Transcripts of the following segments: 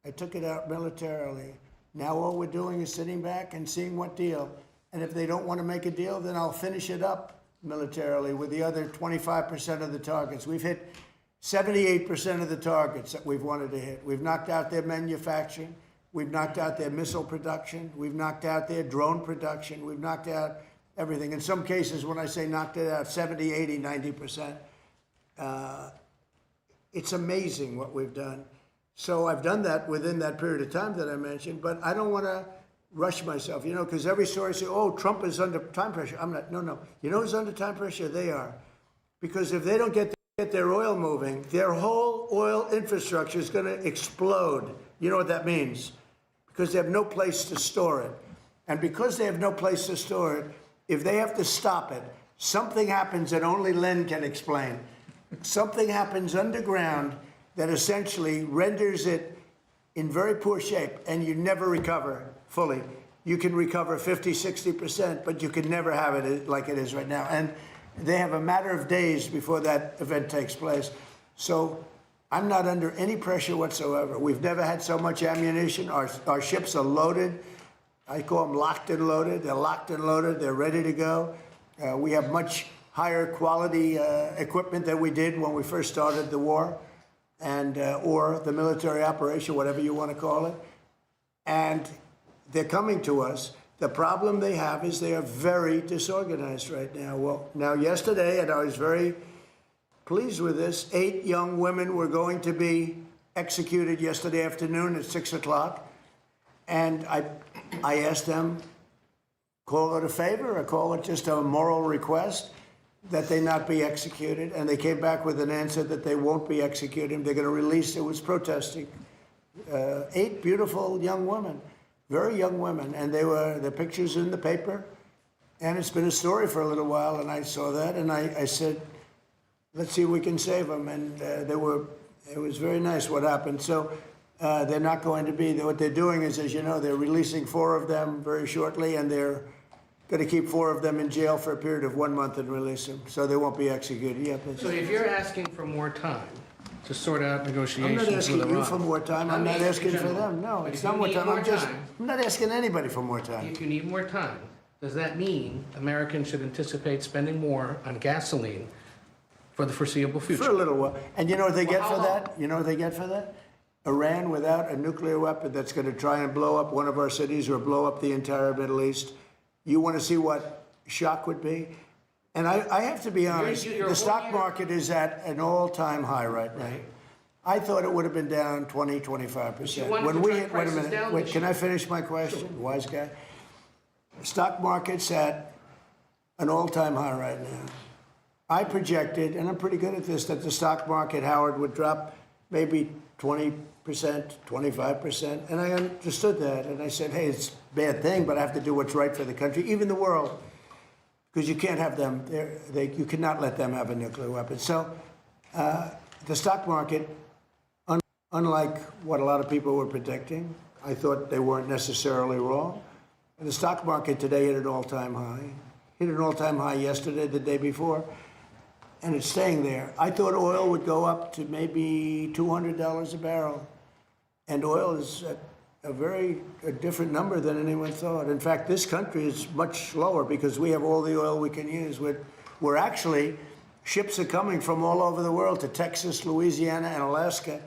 I took it out militarily. Now all we're doing is sitting back and seeing what deal. And if they don't want to make a deal, then I'll finish it up militarily with the other 25% of the targets. We've hit 78% of the targets that we've wanted to hit. We've knocked out their manufacturing. We've knocked out their missile production. We've knocked out their drone production. We've knocked out everything. In some cases, when I say knocked it out, 70, 80, 90%. It's amazing what we've done. So I've done that within that period of time that I mentioned, but I don't want to rush myself, you know, because every story says, oh, Trump is under time pressure. I'm not, no. You know who's under time pressure? They are. Because if they don't get their oil moving, their whole oil infrastructure is going to explode. You know what that means? Because they have no place to store it. And because they have no place to store it, if they have to stop it, something happens that only Len can explain. Something happens underground that essentially renders it in very poor shape, and you never recover fully. You can recover 50, 60%, but you can never have it like it is right now. And they have a matter of days before that event takes place. So I'm not under any pressure whatsoever. We've never had so much ammunition. Our ships are loaded. I call them locked and loaded. They're locked and loaded. They're ready to go. We have much higher quality equipment than we did when we first started the war, and or the military operation, whatever you want to call it. And they're coming to us. The problem they have is they are very disorganized right now. Well, now yesterday, and I was very pleased with this, 8 young women were going to be executed yesterday afternoon at 6 o'clock. And I asked them, call it a favor or call it just a moral request that they not be executed. And they came back with an answer that they won't be executed. They're going to release, it was protesting. 8 beautiful young women, very young women. And they were, the pictures in the paper. And it's been a story for a little while. And I saw that and I said, let's see if we can save them. And it was very nice what happened. So they're not going to be, what they're doing is, as you know, they're releasing 4 of them very shortly, and they're going to keep 4 of them in jail for a period of 1 month and release them, so they won't be executed. Yeah, so if you're asking for more time to sort out negotiations with Iran... I'm not asking you for more time. I'm not asking for them. No, it's not more time. I'm not asking anybody for more time. If you need more time, does that mean Americans should anticipate spending more on gasoline for the foreseeable future? For a little while. And you know what they get for that? You know what they get for that? Iran without a nuclear weapon that's going to try and blow up one of our cities or blow up the entire Middle East. You want to see what shock would be? And I have to be honest, the stock market is at an all-time high right now. Right. I thought it would have been down 20, 25%. When we hit, wait a minute, wait, can I finish my question? Sure. Wise guy. Stock market's at an all-time high right now. I projected, and I'm pretty good at this, that the stock market, Howard, would drop maybe 20%, 25%, and I understood that, and I said, hey, it's a bad thing, but I have to do what's right for the country, even the world, because you can't have them, you cannot let them have a nuclear weapon. So the stock market, unlike what a lot of people were predicting, I thought they weren't necessarily wrong. And the stock market today hit an all-time high. Hit an all-time high yesterday, the day before. And it's staying there. I thought oil would go up to maybe $200 a barrel. And oil is at a different number than anyone thought. In fact, this country is much lower because we have all the oil we can use. We're actually, ships are coming from all over the world to Texas, Louisiana, and Alaska.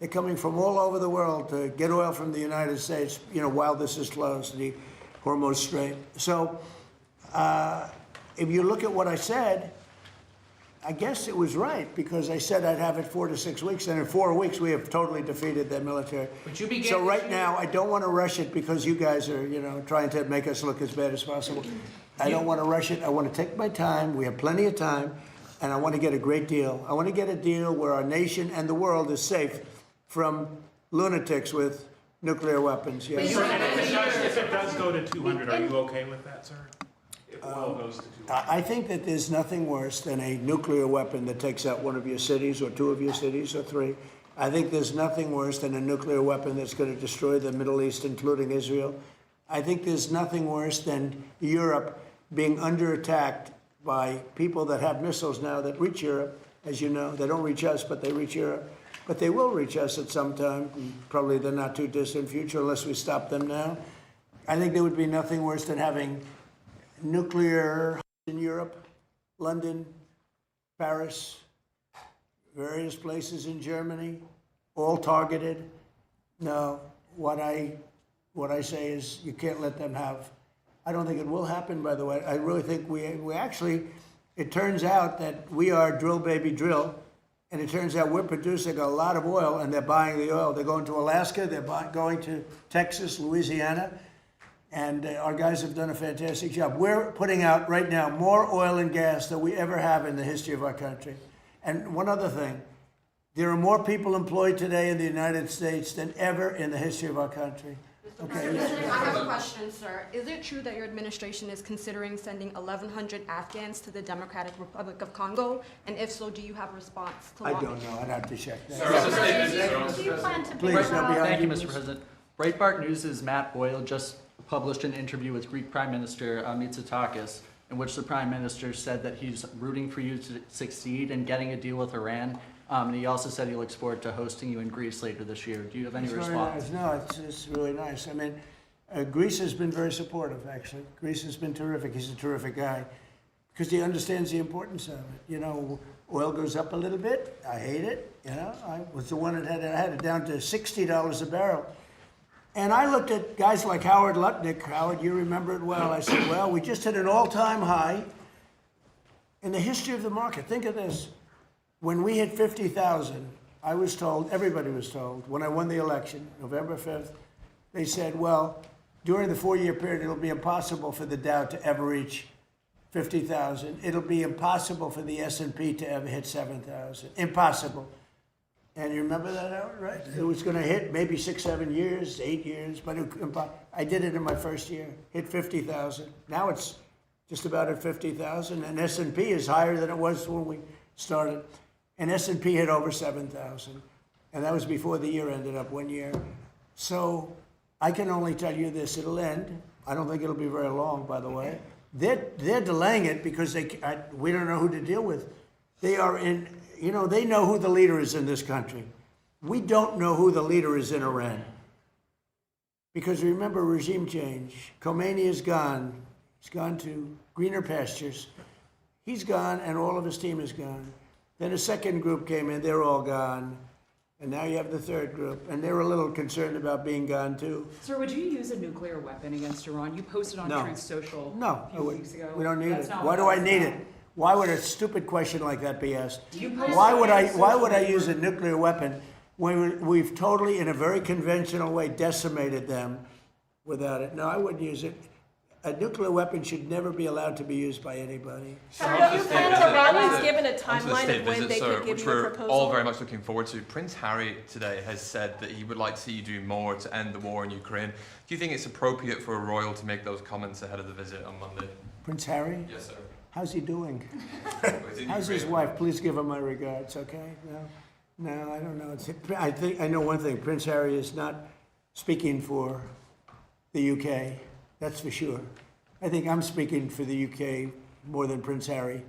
They're coming from all over the world to get oil from the United States, you know, while this is closed, the Hormuz Strait. So if you look at what I said, I guess it was right, because I said I'd have it 4 to 6 weeks, and in 4 weeks we have totally defeated their military. So right now, I don't want to rush it because you guys are, you know, trying to make us look as bad as possible. I don't want to rush it. I want to take my time. We have plenty of time, and I want to get a great deal. I want to get a deal where our nation and the world is safe from lunatics with nuclear weapons. Yes. If it does go to 200, are you okay with that, sir? If oil goes to 200? I think that there's nothing worse than a nuclear weapon that takes out one of your cities or 2 of your cities or 3. I think there's nothing worse than a nuclear weapon that's going to destroy the Middle East, including Israel. I think there's nothing worse than Europe being under attack by people that have missiles now that reach Europe. As you know, they don't reach us, but they reach Europe. But they will reach us at some time, probably the not too distant future, unless we stop them now. I think there would be nothing worse than having nuclear in Europe, London, Paris, various places in Germany, all targeted. No, what I say is you can't let them have. I don't think it will happen, by the way. I really think we actually, it turns out that we are drill baby drill, and it turns out we're producing a lot of oil, and they're buying the oil. They're going to Alaska, they're going to Texas, Louisiana, and our guys have done a fantastic job. We're putting out right now more oil and gas than we ever have in the history of our country. And one other thing, there are more people employed today in the United States than ever in the history of our country. Okay. Mr. President, I have a question, sir. Is it true that your administration is considering sending 1,100 Afghans to the Democratic Republic of Congo? And if so, do you have a response to I launch? don't know. I'd have to check that. Do you plan to Please, bring no, behind Thank you, you, Mr. please. President. Breitbart News' Matt Boyle just published an interview with Greek Prime Minister Mitsotakis, in which the Prime Minister said that he's rooting for you to succeed in getting a deal with Iran. And he also said he looks forward to hosting you in Greece later this year. Do you have any It's very response? nice. No, it's really nice. I mean, Greece has been very supportive, actually. Greece has been terrific. He's a terrific guy because he understands the importance of it. You know, oil goes up a little bit. I hate it. You know, I was the one that had it down to $60 a barrel. And I looked at guys like Howard Lutnick. Howard, you remember it well. I said, well, we just hit an all-time high in the history of the market. Think of this. When we hit 50,000, I was told, everybody was told, when I won the election, November 5th, they said, well, during the 4-year period, it'll be impossible for the Dow to ever reach 50,000. It'll be impossible for the S&P to ever hit 7,000. Impossible. And you remember that, Howard, right? It was going to hit maybe 6, 7 years, 8 years, but I did it in my first year, hit 50,000. Now it's just about at 50,000, and S&P is higher than it was when we started. And S&P hit over 7,000, and that was before the year ended up 1 year. So I can only tell you this, it'll end. I don't think it'll be very long, by the way. They're delaying it because we don't know who to deal with. They are in, you know, they know who the leader is in this country. We don't know who the leader is in Iran. Because remember, regime change. Khomeini is gone. He's gone to greener pastures. He's gone, and all of his team is gone. Then a second group came in, they're all gone. And now you have the third group, and they're a little concerned about being gone too. Sir, would you use a nuclear weapon against Iran? You posted on No. Truth Social No, a few weeks ago. we don't need That's it. not Why what do I that's need about. it? Why would a stupid question like that be asked? You posted Why on would I? Truth Why Social would I that you use were- a nuclear weapon when we've totally, in a very conventional way, decimated them without it? No, I wouldn't use it. A nuclear weapon should never be allowed to be used by anybody. Do you plan to rallies given a timeline of when they could give which you a we're proposal? all very much looking forward to. Prince Harry today has said that he would like to see you do more to end the war in Ukraine. Do you think it's appropriate for a royal to make those comments ahead of the visit on Monday? Prince Harry, Yes, sir. how's he doing? Is it How's his Ukraine? wife? Please give her my regards. Okay? No, I don't know. I know one thing. Prince Harry is not speaking for the UK. That's for sure. I think I'm speaking for the UK more than Prince Harry,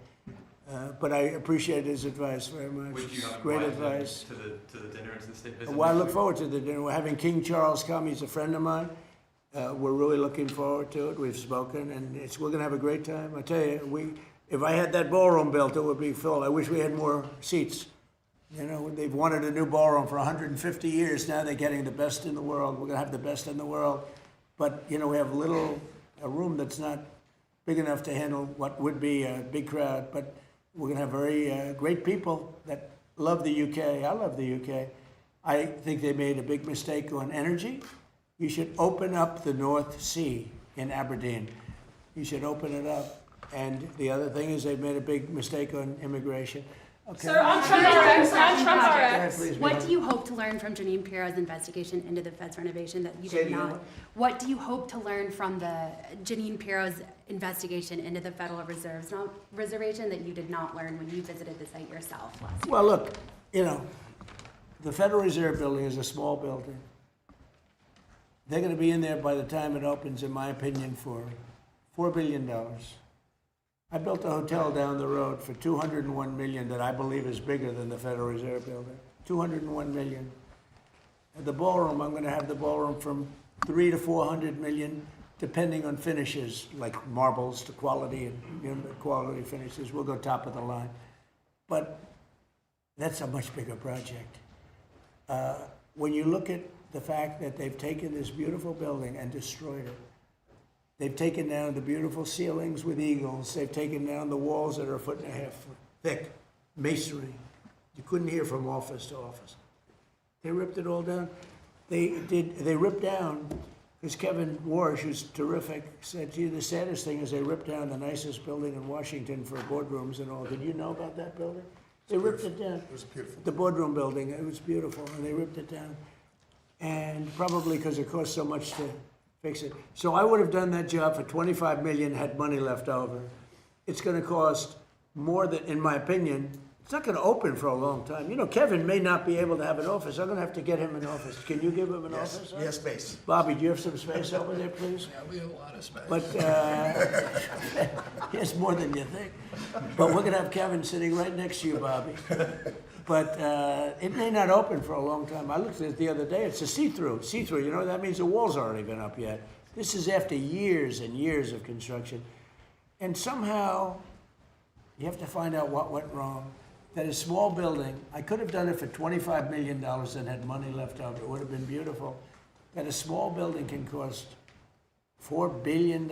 but I appreciate his advice very much. Would you It's not great invite him advice. to the dinner and to the state visit? Well, I next look week? forward to the dinner. We're having King Charles come. He's a friend of mine. We're really looking forward to it. We've spoken, and we're going to have a great time. I tell you, if I had that ballroom built, it would be full. I wish we had more seats. You know, they've wanted a new ballroom for 150 years. Now they're getting the best in the world. We're going to have the best in the world. But, you know, we have a room that's not big enough to handle what would be a big crowd. But we're going to have very great people that love the UK. I love the UK. I think they made a big mistake on energy. You should open up the North Sea in Aberdeen. You should open it up. And the other thing is they've made a big mistake on immigration. Okay. Sir, on Trump RX, Go ahead, please, What Mary. do you hope to learn from Janine Pirro's investigation into the Fed's renovation that you Say did it again. not? What do you hope to learn from the Janine Pirro's investigation into the Federal Reserve's reservation that you did not learn when you visited the site yourself last year? Well, look, you know, the Federal Reserve building is a small building. They're going to be in there by the time it opens, in my opinion, for $4 billion. I built a hotel down the road for $201 million that I believe is bigger than the Federal Reserve building. 201 million. The ballroom, I'm gonna have the ballroom from 300 to 400 million, depending on finishes, like marbles to quality and, you know, quality finishes. We'll go top of the line. But that's a much bigger project. When you look at the fact that they've taken this beautiful building and destroyed it, they've taken down the beautiful ceilings with eagles, they've taken down the walls that are 1.5 foot thick, masonry. You couldn't hear from office to office. They ripped it all down. They ripped down, because Kevin Warsh, who's terrific, said to you, the saddest thing is they ripped down the nicest building in Washington for boardrooms and all. Did you know about that building? They ripped it down. It was beautiful. The boardroom building, it was beautiful, and they ripped it down. And probably because it cost so much to fix it. So I would have done that job for 25 million, had money left over. It's gonna cost more than, in my opinion, it's not gonna open for a long time. You know, Kevin may not be able to have an office. I'm gonna have to get him an office. Can you give him an office? He has space. Bobby, do you have some space over there, please? Yeah, we have a lot of space. But, he has more than you think. But we're gonna have Kevin sitting right next to you, Bobby. But, it may not open for a long time. I looked at it the other day, it's a see-through, you know, that means the walls aren't even up yet. This is after years and years of construction. And somehow, you have to find out what went wrong. That a small building, I could have done it for $25 million and had money left over, it would have been beautiful. That a small building can cost $4 billion?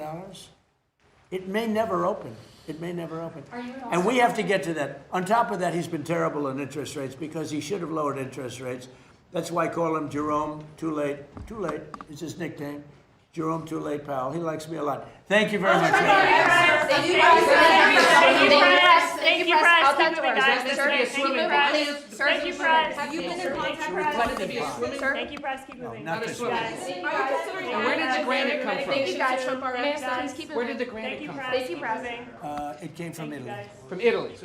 It may never open. It may never open. And we have to get to that. On top of that, he's been terrible on interest rates because he should have lowered interest rates. That's why I call him Jerome Too Late. Too Late is his nickname. Jerome Too Late Powell. He likes me a lot. Thank you very much. Thank you, press. Thank you, press. Out that door. Thank you, press. Thank you, press. Have you been in contact with sir? Thank you, press. Keep moving. Not this one. And where did the granite come from? Thank you guys, Trump already. Please keep it Where did the Thank granite you, come press. from? Thank you, press. It came from Italy. From Italy.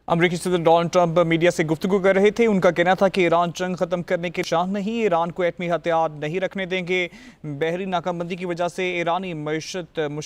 अमरीकी सदर Donald Trump media से गुफ्तगू कर रहे थे। उनका कहना था कि ईरान जंग ख़त्म करने के शाह नहीं, ईरान को एटमी हथियार नहीं रखने देंगे। बहरी नाकाबंदी की वजह से ईरानी मईशत